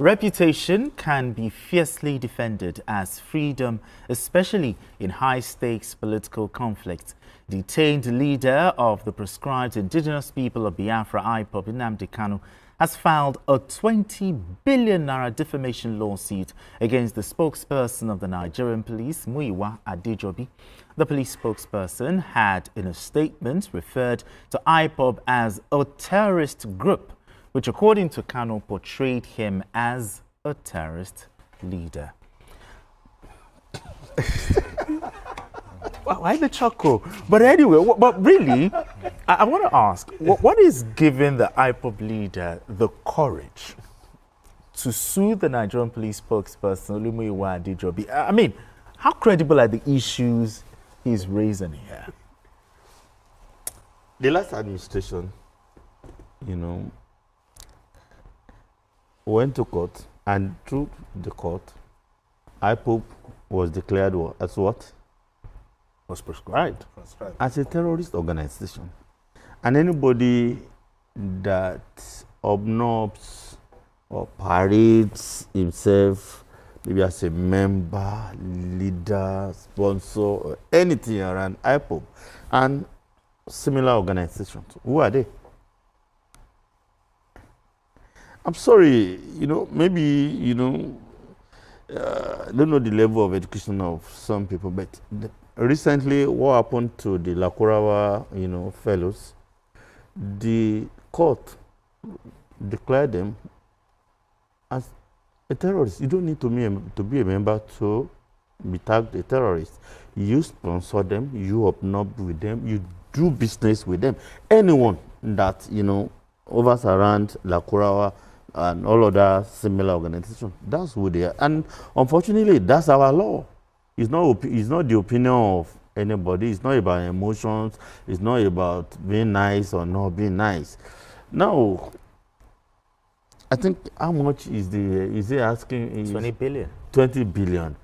Reputation can be fiercely defended as freedom, especially in high-stakes political conflicts. Detained leader of the proscribed indigenous people of Biafra, IPOB, Nnamdi Kanu, has filed a 20 billion naira defamation lawsuit against the spokesperson of the Nigerian police, Muyiwa Adejobi. The police spokesperson had, in a statement, referred to IPOB as a terrorist group, which, according to Kanu, portrayed him as a terrorist leader. Why the chuckle? But anyway, but really, I want to ask, what is giving the IPOB leader the courage to sue the Nigerian police spokesperson, Olumoyiwa Adejobi? I mean, how credible are the issues he's raising here? The last administration, went to court, and through the court, IPOB was declared as what? Was prescribed as a terrorist organization. And anybody that obnobs or parades himself, maybe as a member, leader, sponsor, or anything around IPOB and similar organizations, who are they? I'm sorry, maybe, I don't know the level of education of some people, but recently what happened to the Lakurawa, fellows, the court declared them as a terrorist. You don't need to be a member to be tagged a terrorist. You sponsor them, you obnob with them, you do business with them. Anyone that, hovers around Lakurawa and all other similar organizations, that's who they are. And unfortunately, that's our law. It's not the opinion of anybody. It's not about emotions. It's not about being nice or not being nice. Now, I think how much is he asking? 20 billion. 20 billion.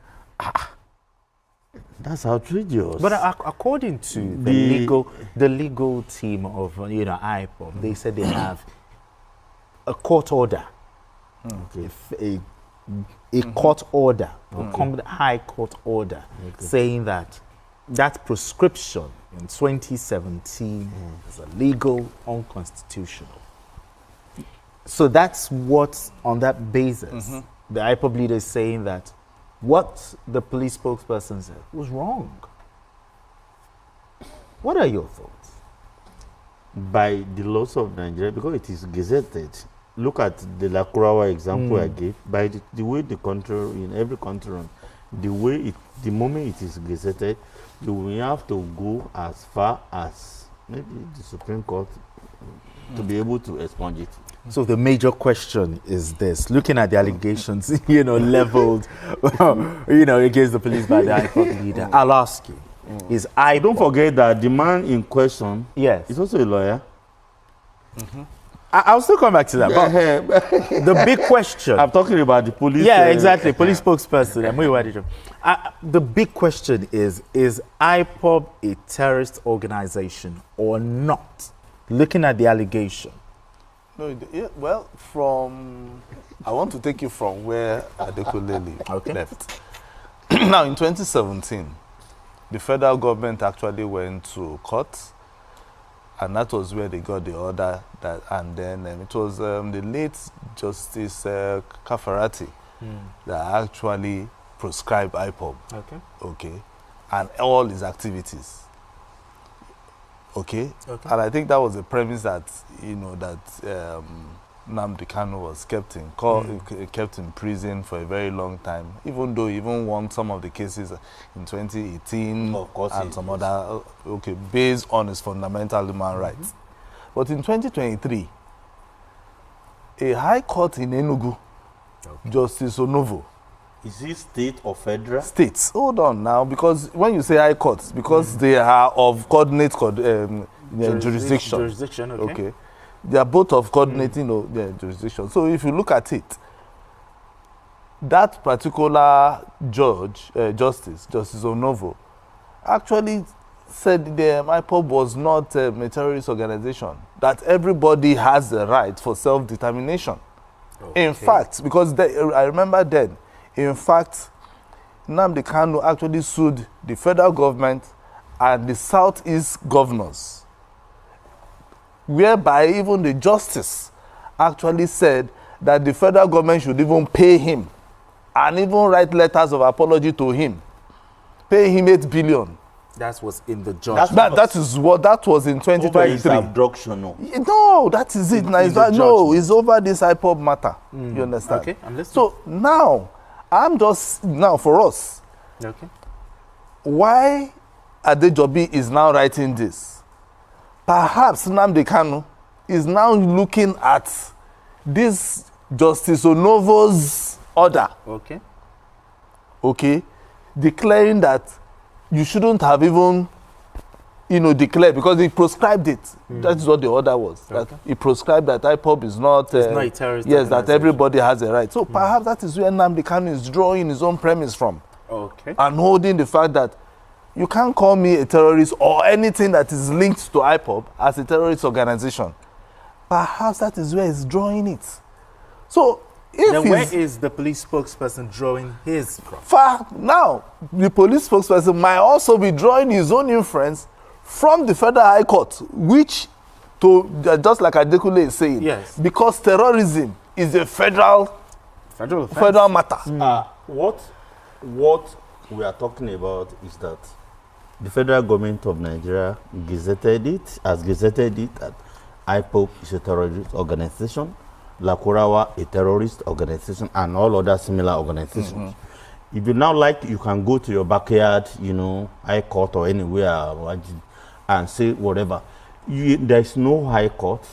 That's outrageous. But according to the legal team of IPOB, they said they have a court order, a court order, a high court order, saying that prescription in 2017 is illegal, unconstitutional. So that's what, on that basis, the IPOB leader is saying that what the police spokesperson said was wrong. What are your thoughts? By the laws of Nigeria, because it is gazetted. Look at the Lakurawa example I gave. By the way the country, in every country, the moment it is gazetted, you will have to go as far as maybe the Supreme Court to be able to expunge it. So the major question is this: looking at the allegations, leveled, against the police by the IPOB leader, I'll ask you: is IPOB? Don't forget that the man in question, is also a lawyer. I'll still come back to that. But the big question. I'm talking about the police. Yeah, exactly. Police spokesperson. The big question is IPOB a terrorist organization or not? Looking at the allegation. No, well, I want to take you from where Adekunle left. Now, in 2017, the federal government actually went to court, and that was where they got the order. And then it was the late Justice Kafarati that actually proscribed IPOB. Okay, and all his activities. Okay. And I think that was the premise that Nnamdi Kanu was kept in prison for a very long time, even though he even won some of the cases in 2018 and some other based on his fundamental human rights. But in 2023, a high court in Enugu, Justice Onovo. Is it state or federal? States. Hold on now, because when you say high courts, because they are of coordinate jurisdiction. Jurisdiction, okay. They are both of coordinating jurisdiction. So if you look at it, that particular Justice Onovo, actually said the IPOB was not a terrorist organization, that everybody has the right for self-determination. Okay. In fact, because I remember then, in fact, Nnamdi Kanu actually sued the federal government and the Southeast governors, whereby even the justice actually said that the federal government should even pay him and even write letters of apology to him, pay him 8 billion. That was in the judgment. That was in 2023. Over his abduction, no? No, that is it. It's over this IPOB matter. You understand? Okay, I'm listening. So now, for us, okay, why Adejobi is now writing this? Perhaps Nnamdi Kanu is now looking at this Justice Onovo's order. Okay. Okay, declaring that you shouldn't have even, declared, because he proscribed it. That is what the order was. Okay. That he proscribed that IPOB is not. It's not a terrorist. Yes, that everybody has a right. So perhaps that is where Nnamdi Kanu is drawing his own premise from. Okay. And holding the fact that you can't call me a terrorist or anything that is linked to IPOB as a terrorist organization. Perhaps that is where he's drawing it. So, then where is the police spokesperson drawing his from? Now, the police spokesperson might also be drawing his own inference from the Federal High Court, which, just like Adekule is saying, yes, because terrorism is a federal matter. What we are talking about is that the federal government of Nigeria gazetted it that IPOB is a terrorist organization, Lakurawa a terrorist organization, and all other similar organizations. If you now you can go to your backyard, high court or anywhere and say whatever. There is no high court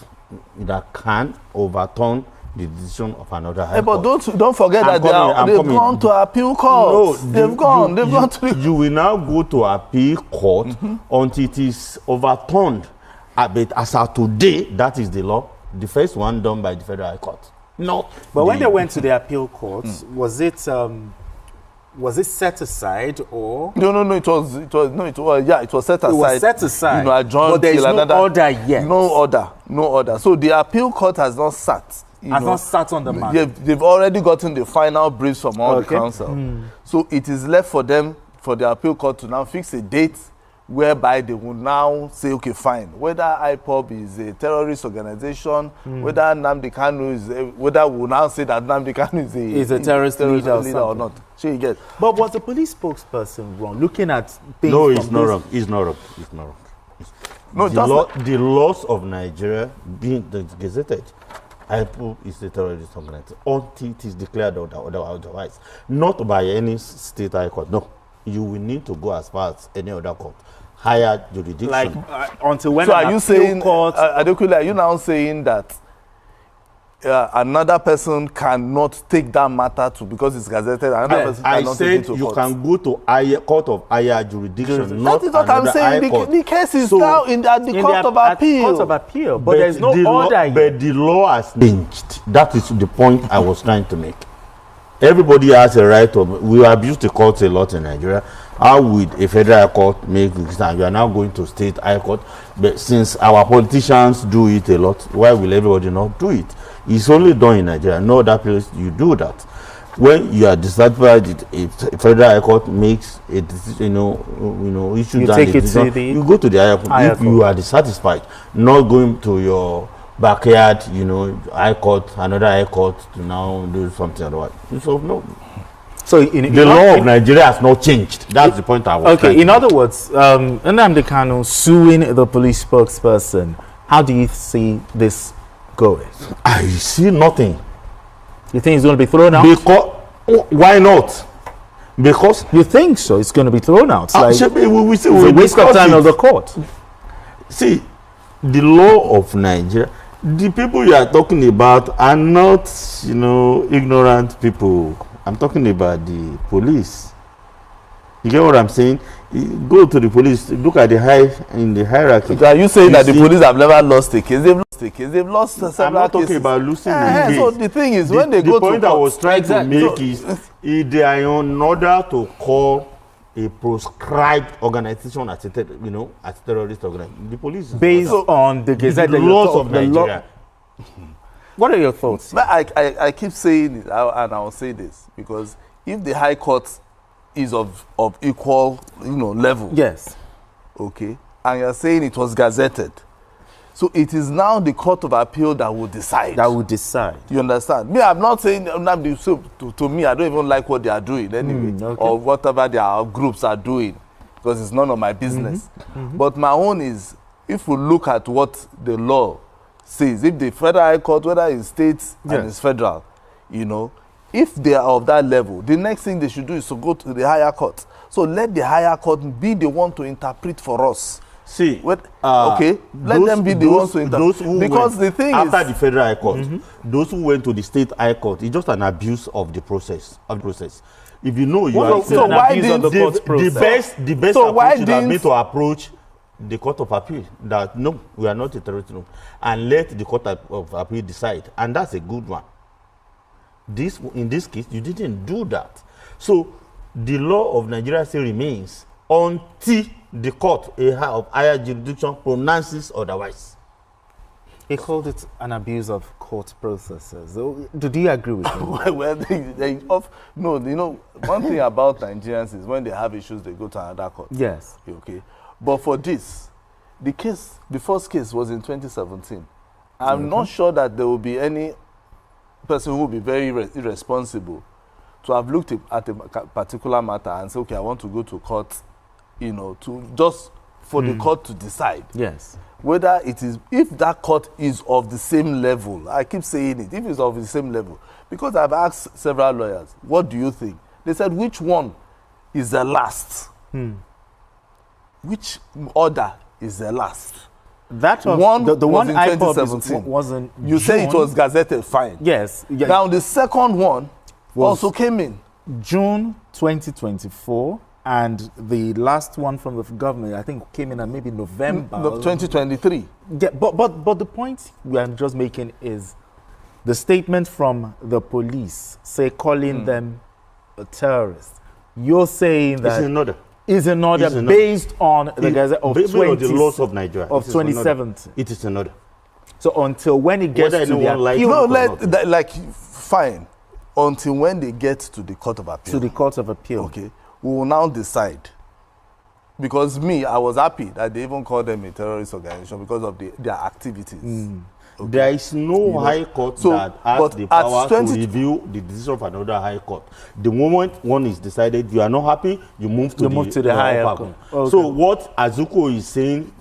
that can overturn the decision of another high court. But don't forget that they've gone to appeal court. No, they've gone to. You will now go to appeal court until it is overturned. But as of today, that is the law. The first one done by the Federal High Court. No. But when they went to the appeal court, was it set aside or? No. It was set aside. It was set aside. Adjourned. But there is no order yet. No order. So the appeal court has not sat. Not sat on the matter. They've already gotten the final briefs from all the council. So it is left for them, for the appeal court to now fix a date whereby they will now say, okay, fine, whether IPOB is a terrorist organization, whether Nnamdi Kanu is, whether we will now say that Nnamdi Kanu is a terrorist leader or not. So you get. But was the police spokesperson wrong? Looking at things. No, it's not wrong. It's not wrong. It's not wrong. The laws of Nigeria being gazetted, IPOB is a terrorist organization until it is declared otherwise, not by any state high court. No, you will need to go as far as any other court. Higher jurisdiction. Until when? So are you saying, Adekule, are you now saying that another person cannot take that matter to, because it's gazetted, another person cannot take it to court? I said you can go to court of higher jurisdiction. That is what I'm saying. The case is now at the Court of Appeal. Court of Appeal, but there's no order yet. But the law has changed. That is the point I was trying to make. Everybody has a right to. We abuse the courts a lot in Nigeria. How would a federal court make this? You are now going to state high court. But since our politicians do it a lot, why will everybody not do it? It's only done in Nigeria. No other place you do that. When you are dissatisfied, if a federal high court makes a decision, issues a decision, you go to the higher court. If you are dissatisfied, not going to your backyard, high court, another high court to now do something otherwise. So no. So the law of Nigeria has not changed. That's the point I was trying to in other words, Nnamdi Kanu suing the police spokesperson. How do you see this going? I see nothing. You think it's going to be thrown out? Because why not? Because you think so. It's going to be thrown out. It's it's a waste of time of the court. See, the law of Nigeria. The people you are talking about are not, ignorant people. I'm talking about the police. You get what I'm saying? Go to the police. Look at the hierarchy. So are you saying that the police have never lost a case? They've lost a case. They've lost several cases. I'm not talking about losing a case. So the thing is, when they go to court, the point I was trying to make is, they are in order to call a proscribed organization as a terrorist organization. The police based on the Gazette laws of Nigeria. What are your thoughts? But I keep saying it, and I'll say this, because if the High Court is of equal, level. Yes. Okay. And you're saying it was gazetted. So it is now the Court of Appeal that will decide. That will decide. You understand? Me, I'm not saying, to me, I don't even like what they are doing anyway, okay. or whatever their groups are doing, because it's none of my business. But my own is, if we look at what the law says, if the Federal High Court, whether it's states and it's federal, if they are of that level, the next thing they should do is to go to the higher court. So let the higher court be the one to interpret for us. See, okay, let them be the ones to interpret. Because the thing is, after the Federal High Court, those who went to the State High Court, it's just an abuse of the process. If you know you are so why didn't the best approach would have been to approach the Court of Appeal that no, we are not a terrorist, and let the Court of Appeal decide, and that's a good one. In this case, you didn't do that. So the law of Nigeria still remains until the court of higher jurisdiction pronounces otherwise. He called it an abuse of court processes. Do you agree with me? Well, no, one thing about Nigerians is when they have issues, they go to another court. Yes. Okay. But for this, the first case was in 2017. I'm not sure that there will be any person who will be very irresponsible to have looked at a particular matter and say, okay, I want to go to court, to just for the court to decide. Yes. Whether if that court is of the same level. I keep saying it, if it's of the same level. Because I've asked several lawyers, what do you think? They said, which one is the last? Which order is the last? That was the one in 2017. Wasn't you say it was gazetted, fine. Yes. Now the second one also came in June 2024, and the last one from the government, I think, came in at maybe November 2023. Yeah, but the point we are just making is the statement from the police, calling them a terrorist. You're saying that is another based on the Gazette of the laws of Nigeria of 2017. It is another. So until when it gets to the appeal, fine. Until when they get to the Court of Appeal. To the Court of Appeal. Okay. We will now decide. Because I was happy that they even called them a terrorist organization because of their activities. Okay. There is no high court that has the power to review the decision of another high court. The moment one is decided, you are not happy, you move to the higher court. Okay. So what Azuko is saying,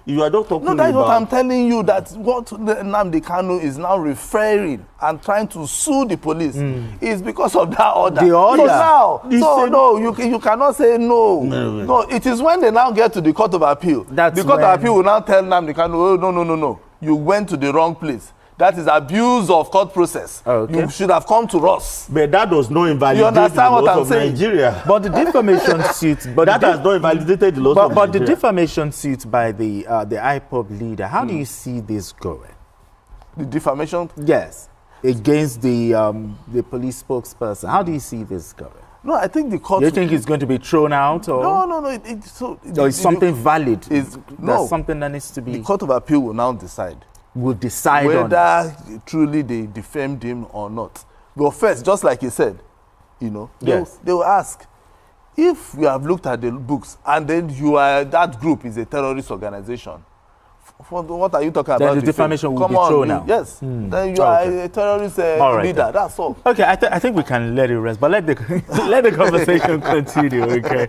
you are not talking about... No, that's what I'm telling you, that what Nnamdi Kanu is now referring and trying to sue the police is because of that order. The order. You cannot say no. No, it is when they now get to the Court of Appeal. The Court of Appeal will now tell Nnamdi Kanu, oh, no. You went to the wrong place. That is abuse of court process. Okay. You should have come to us. But that does not invalidate the laws of Nigeria. But the defamation suit... that has not invalidated the laws of Nigeria. But the defamation suit by the IPOB leader, how do you see this going? The defamation? Yes. Against the police spokesperson. How do you see this going? No, I think the court... You think it's going to be thrown out? Or? No. It's something valid? There's something that needs to be... The Court of Appeal will now decide. Will decide whether truly they defamed him or not. But first, just like he said, they will ask, if we have looked at the books and then that group is a terrorist organization, what are you talking about? The defamation will be thrown out. Yes. Then you are a terrorist leader. That's all. Okay, I think we can let it rest, but let the conversation continue. Okay.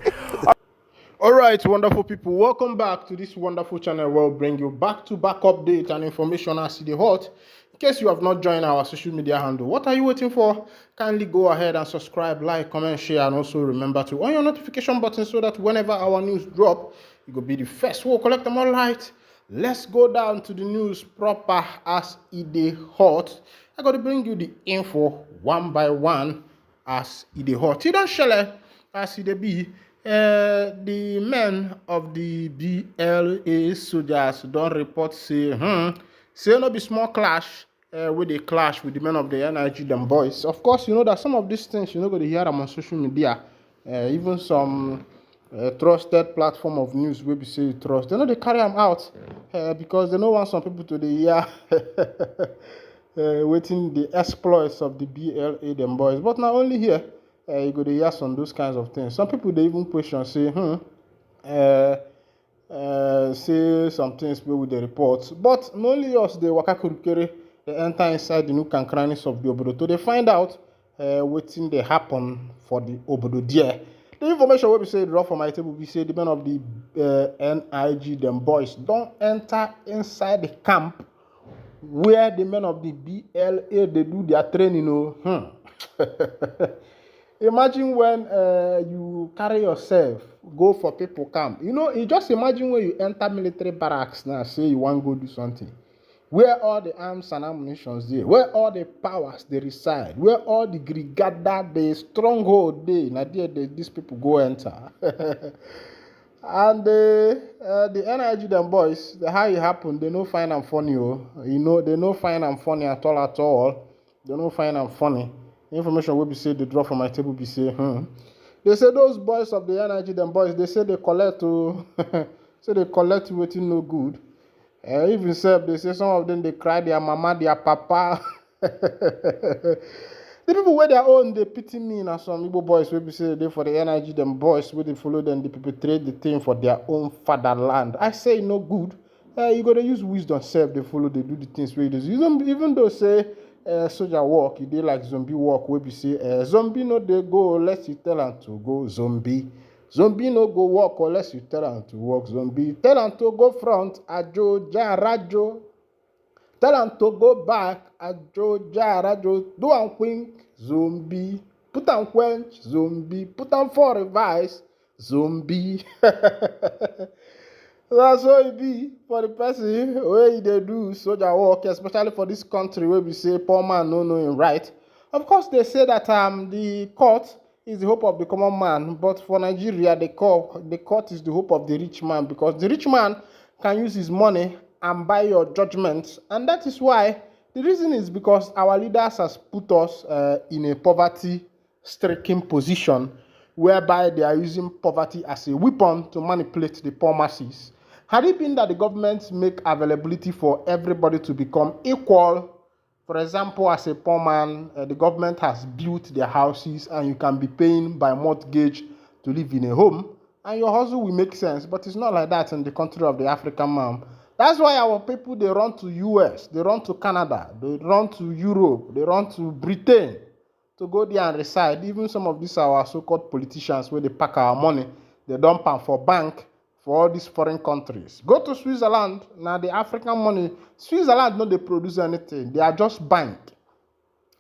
All right, wonderful people. Welcome back to this wonderful channel where we'll bring you back-to-back updates and information as they hot. In case you have not joined our social media handle, what are you waiting for? Kindly go ahead and subscribe, like, comment, share, and also remember to on your notification button so that whenever our news drop, you will be the first. We'll collect them all right. Let's go down to the news proper as it is hot. I got to bring you the info one by one as it is hot. You don't share it as it be. The men of the BLA soldiers don't report say no be small clash with the clash with the men of the NIG them boys. Of course, you know that some of these things you're not going to hear them on social media. Even some trusted platform of news where we say you trust. They know they carry them out because they don't want some people to hear waiting the exploits of the BLA them boys. But not only here, you go to hear on those kinds of things. Some people they even question say, say some things with the reports. But not only us, the Wakakurukere, they enter inside the nook and crannies of the Obodo. So they find out waiting they happen for the Obodo there. The information we say draw from my table, we say the men of the NIG them boys don't enter inside the camp where the men of the BLA they do their training. Imagine when you carry yourself, go for people camp. You just imagine when you enter military barracks now, say you want to go do something. Where all the arms and ammunition there, where all the powers they reside, where all the brigada, the stronghold they, now there these people go enter. And the NIG them boys, how it happened, they no find them funny. They no find them funny at all. They no find them funny. The information will be said, they draw from my table, be say, They say those boys of the NIG them boys, they say they collect to, say they collect waiting no good. Even said they say some of them they cry their mama, their papa. The people where their own they pity me and some Igbo boys will be say they for the NIG them boys where they follow them, they perpetrate the thing for their own fatherland. I say no good. You gotta use wisdom self, they follow, they do the things where they do. Even though say soldier walk, you dey like zombie walk, where we say zombie no they go unless you tell them to go zombie. Zombie no go walk unless you tell them to walk zombie. Tell them to go front, ajo, ja, rajo. Tell them to go back, ajo, ja, rajo. Do and wink, zombie. Put and quench, zombie. Put and for revise, zombie. That's what it be for the person where they do soldier work, especially for this country where we say poor man no knowing right. Of course, they say that the court is the hope of the common man, but for Nigeria, the court is the hope of the rich man, because the rich man can use his money and buy your judgment, and that is why the reason is because our leaders has put us in a poverty-stricken position, whereby they are using poverty as a weapon to manipulate the poor masses. Had it been that the government make availability for everybody to become equal, for example, as a poor man, the government has built their houses and you can be paying by mortgage to live in a home, and your hustle will make sense, but it's not like that in the country of the African man. That's why our people, they run to US, they run to Canada, they run to Europe, they run to Britain to go there and reside. Even some of these our so-called politicians, where they pack our money, they dump them for bank for all these foreign countries. Go to Switzerland, now the African money, Switzerland no they produce anything, they are just bank.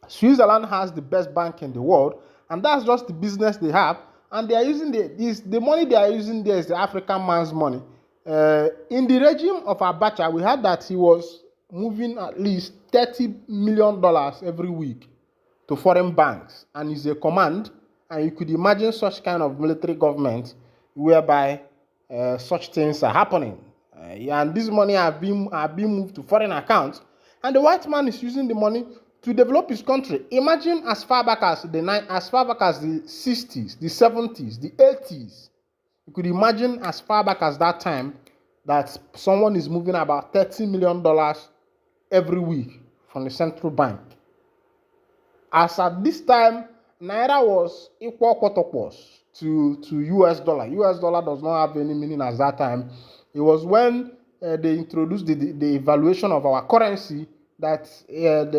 Switzerland has the best bank in the world, and that's just the business they have, and they are using the money they are using there is the African man's money. In the regime of Abacha, we heard that he was moving at least $30 million every week to foreign banks, and is a command, and you could imagine such kind of military government whereby such things are happening, and this money have been moved to foreign accounts, and the white man is using the money to develop his country. Imagine as far back as the 60s, the 70s, the 80s. You could imagine as far back as that time that someone is moving about $30 million every week from the central bank. As at this time, Naira was equal quarterpos to US dollar. US dollar does not have any meaning at that time. It was when they introduced the evaluation of our currency that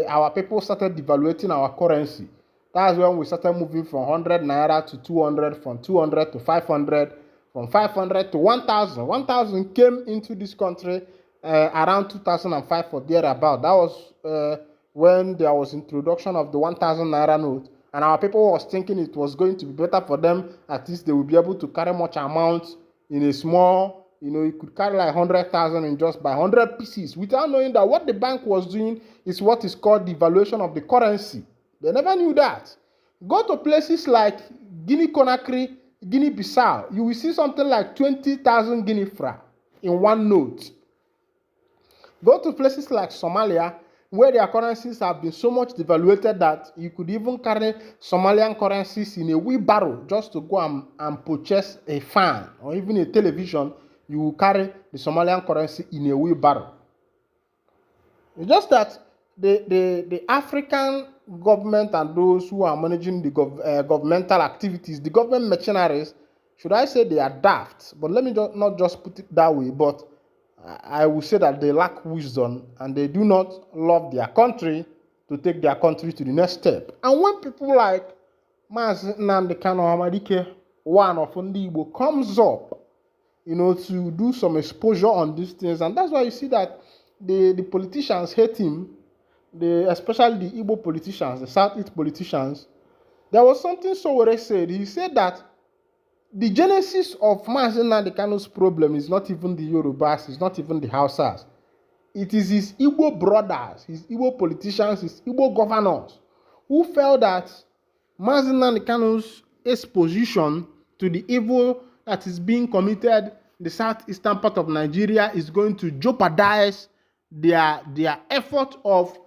our people started devaluating our currency. That's when we started moving from 100 Naira to 200, from 200 to 500, from 500 to 1,000. 1,000 came into this country around 2005 or thereabout. That was when there was introduction of the 1,000 Naira note, and our people was thinking it was going to be better for them. At least they will be able to carry much amount in a small, you could carry like 100,000 in just by 100 pieces, without knowing that what the bank was doing is what is called devaluation of the currency. They never knew that. Go to places like Guinea-Conakry, Guinea-Bissau, you will see something like 20,000 Guinea franc in one note. Go to places like Somalia, where their currencies have been so much devaluated that you could even carry Somalian currencies in a wheelbarrow just to go and purchase a fan or even a television. You will carry the Somalian currency in a wheelbarrow. It's just that the African government and those who are managing the governmental activities, the government mercenaries, should I say they are daft? But let me not just put it that way, but I will say that they lack wisdom and they do not love their country to take their country to the next step. And when people like Mazi Nnamdi Kanu Amadike, one of Ndi Igbo, comes up, to do some exposure on these things, and that's why you see that the politicians hate him, especially the Igbo politicians, the Southeast politicians. There was something Sowore said. He said that the genesis of Mazi Nnamdi Kanu's problem is not even the Yorubas, it's not even the Hausas. It is his Igbo brothers, his Igbo politicians, his Igbo governors, who felt that Mazi Nnamdi Kanu's exposition to the evil that is being committed in the southeastern part of Nigeria is going to jeopardize their effort of,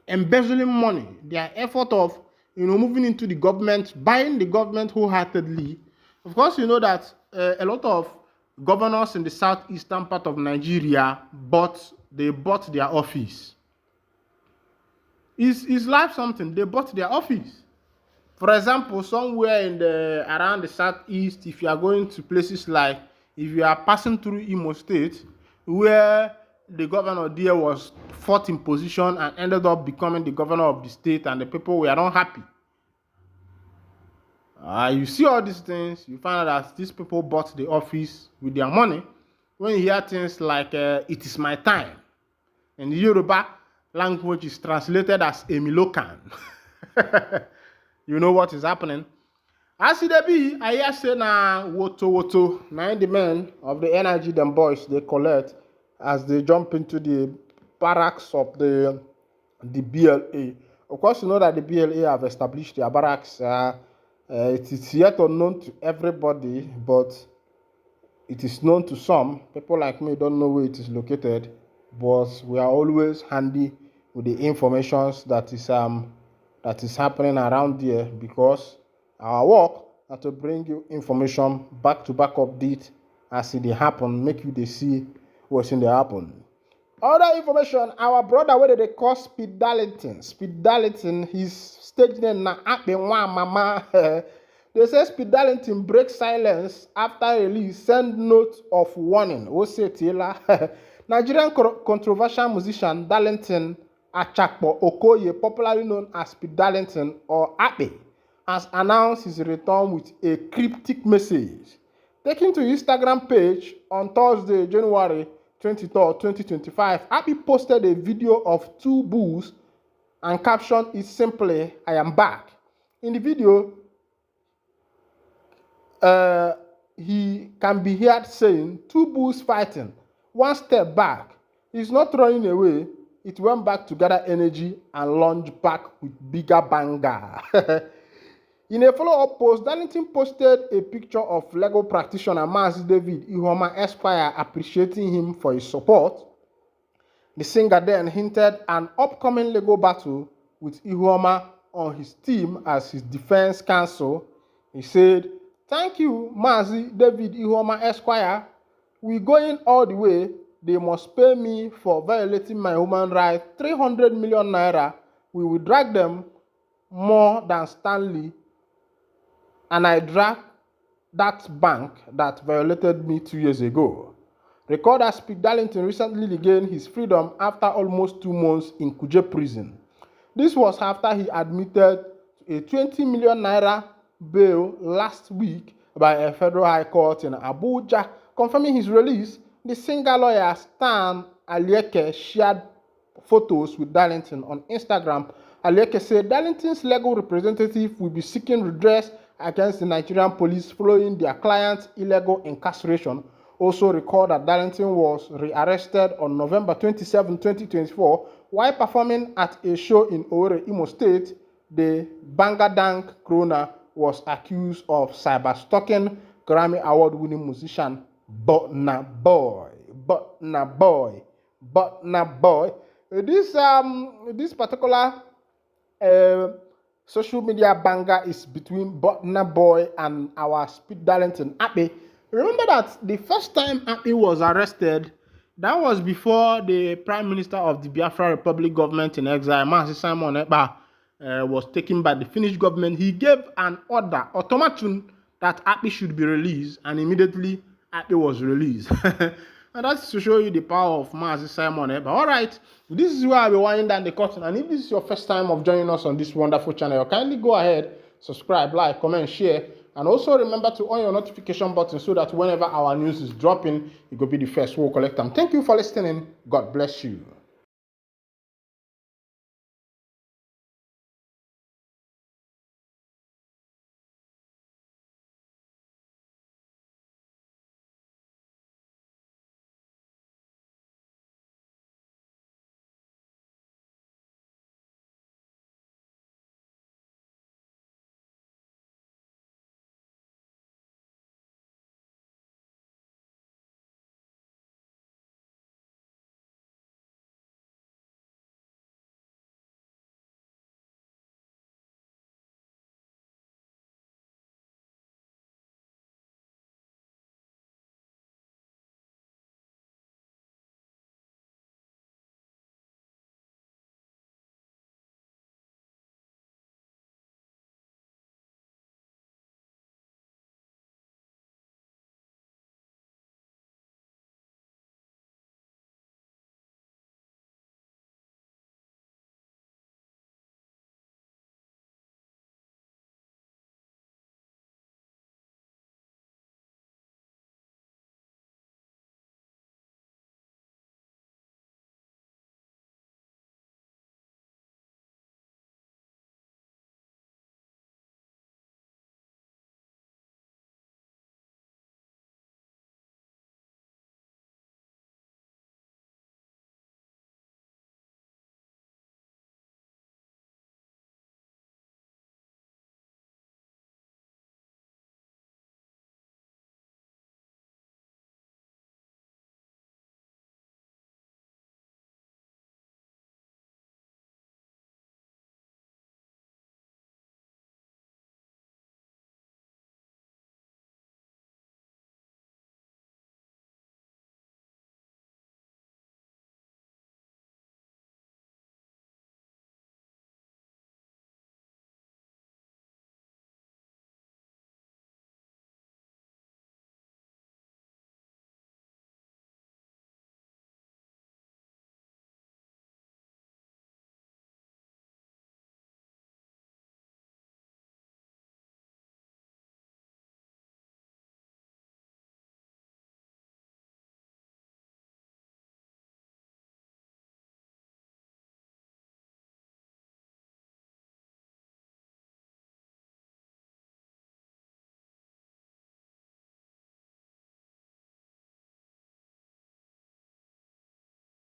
embezzling money, their effort of, moving into the government, buying the government wholeheartedly. Of course, you know that a lot of governors in the southeastern part of Nigeria bought their office. Is life something? They bought their office. For example, somewhere around the southeast, if you are going to places like, if you are passing through Imo State, where the governor there was fourth in position and ended up becoming the governor of the state, and the people were not happy. You see all these things, you find out that these people bought the office with their money. When you hear things like, it is my time, and the Yoruba language is translated as Emilokan, you know what is happening. As it be, I hear say na woto, na the men of the energy them boys they collect as they jump into the barracks of the BLA. Of course, you know that the BLA have established their barracks. It is yet unknown to everybody, but it is known to some. People like me don't know where it is located, but we are always handy with the information that is happening around there, because our work is to bring you information back-to-back update as it happen, make you see what's in the happen. Other information, our brother, whether they call Speed Darlington, his stage name na Akbenwa Mama. They say Speed Darlington breaks silence after release, send note of warning. Nigerian controversial musician Darlington Achakpo Okoye, popularly known as Speed Darlington or Akbe, has announced his return with a cryptic message. Taken to his Instagram page on Thursday, January 23rd, 2025, Happy posted a video of two bulls and captioned it simply, "I am back." In the video, he can be heard saying, "Two bulls fighting, one step back. It's not running away. It went back to gather energy and launch back with bigger banger." In a follow-up post, Darlington posted a picture of Lego practitioner Mazi David Ihoma Esquire appreciating him for his support. The singer then hinted an upcoming Lego battle with Ihoma on his team as his defense counsel. He said, "Thank you, Mazi David Ihoma Esquire. We're going all the way. They must pay me for violating my human rights 300 million naira. We will drag them more than Stanley. And I dragged that bank that violated me 2 years ago." Recorder Speed Darlington recently regained his freedom after almost 2 months in Kuje prison. This was after he admitted to a 20 million naira bail last week by a federal high court in Abuja. Confirming his release, the singer lawyer Stan Alieke shared photos with Darlington on Instagram. Alieke said Darlington's legal representative will be seeking redress against the Nigerian police following their client's illegal incarceration. Also recalled that Darlington was rearrested on November 27, 2024, while performing at a show in Owerri, Imo State. The Bangadank crooner was accused of cyber-stalking Grammy Award-winning musician Burna Boy. This particular social media banger is between Burna Boy and our Speed Darlington Akbe. Remember that the first time Akbe was arrested, That was before the Prime Minister of the Biafra Republic government in exile, Mazi Simon Ekpa, was taken by the Finnish government. He gave an order, ultimatum, that Akpi should be released, and immediately Akpi was released. And that's to show you the power of Mazi Simon Ekpa. All right, this is where I'll be winding down the curtain. And if this is your first time of joining us on this wonderful channel, kindly go ahead, subscribe, like, comment, share. And also remember to on your notification button so that whenever our news is dropping, it will be the first we'll collect them. Thank you for listening. God bless you.